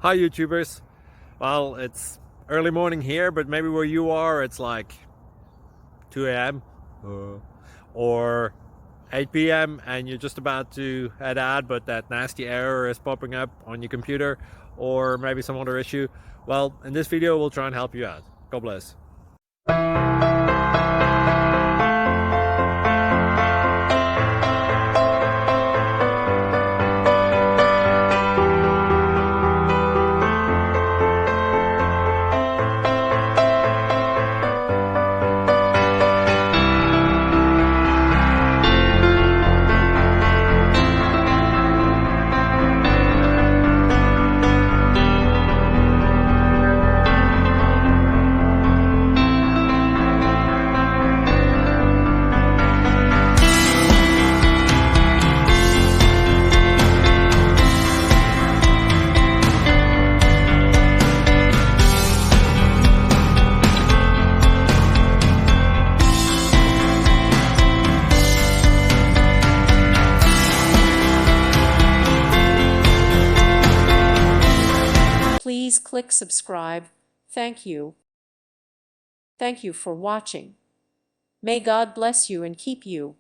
Hi YouTubers. Well, it's early morning here, but maybe where you are it's like 2 a.m. or 8 p.m. and you're just about to head out, but that nasty error is popping up on your computer, or maybe some other issue. Well, in this video we'll try and help you out. God bless. Please click subscribe. Thank you. Thank you for watching. May God bless you and keep you.